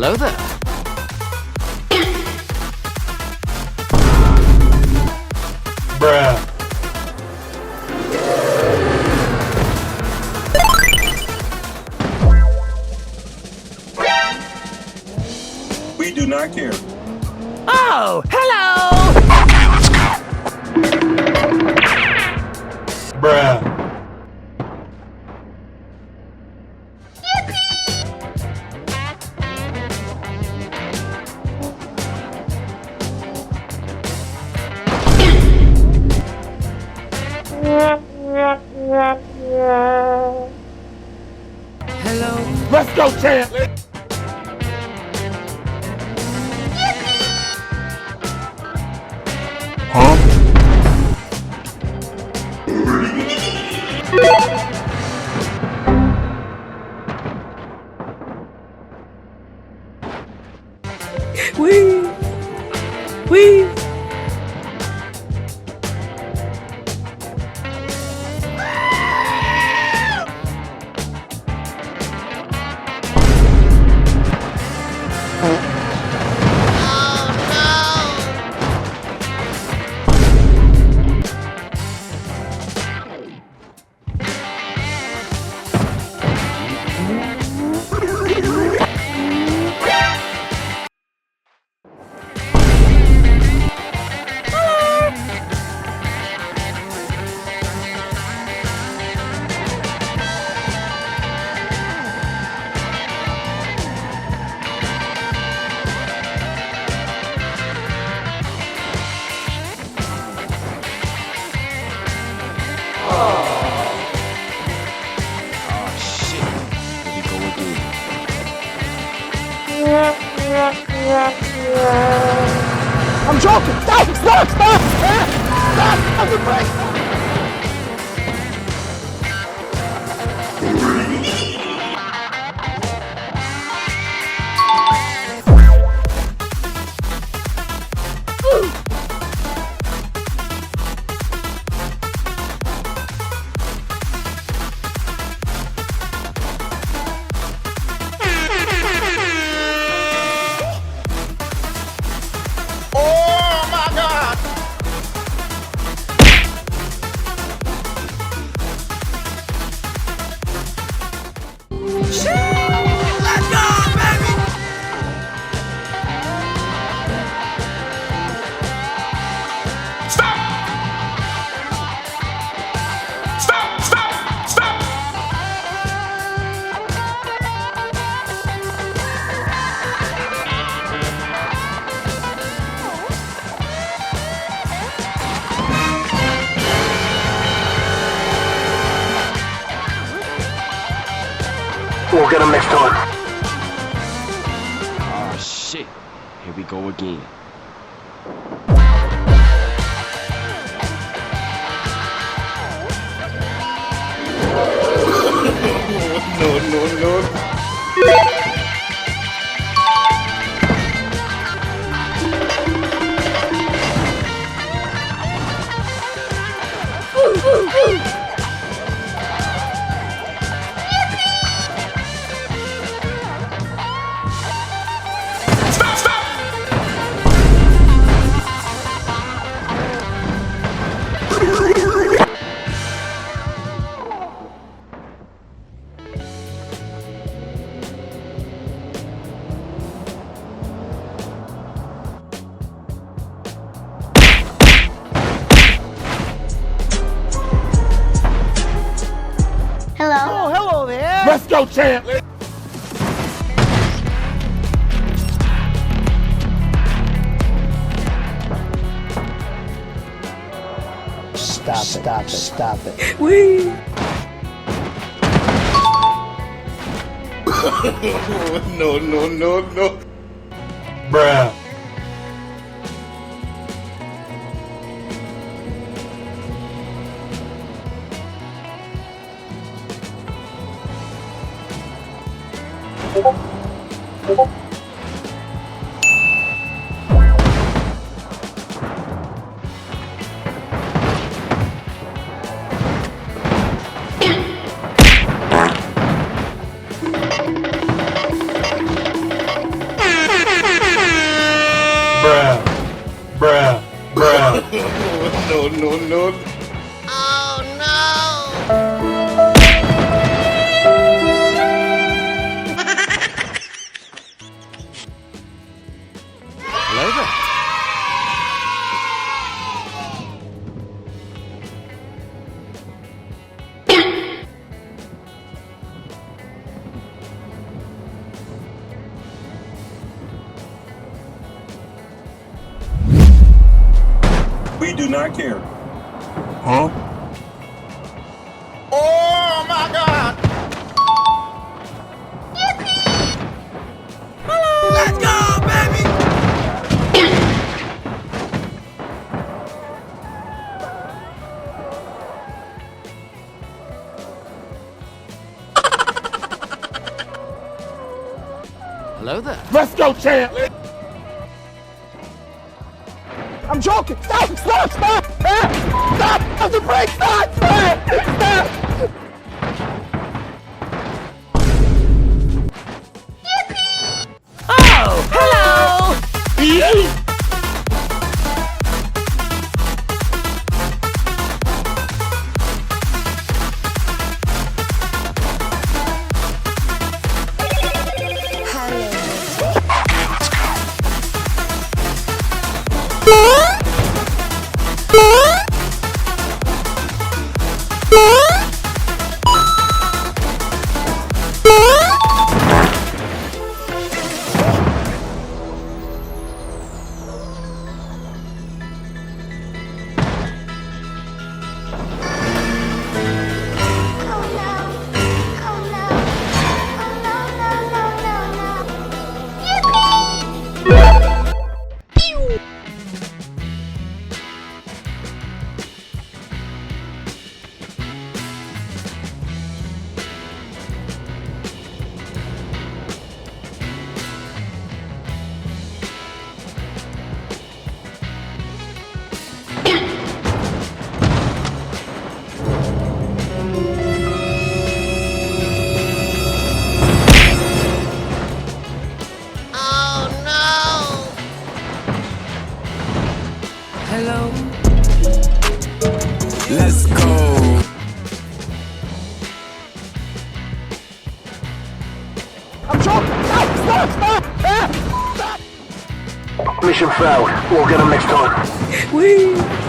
hello there. Bruh. We do not care. Oh, hello! Okay, let's go. Bruh. Hello. Let's go, champ. Huh? Wee! Wee! I'm joking. Stop! Stop! Stop! Stop! I'm the brake. We'll get him next time. Oh shit, here we go again. No. Hello. Oh, hello there. Let's go, champ. Stop it. Wee! No. Bruh. not care. Huh? Oh my God! Let's go, baby! Hello there. Let's go, champ! I'm joking! Stop! Stop! Stop! Stop! Stop the brake! Stop! Stop! Stop! Oh, hello! Hello. Let's go. I'm joking! Stop! Stop! Stop! Stop! Mission failed. We'll get him next time. Whee!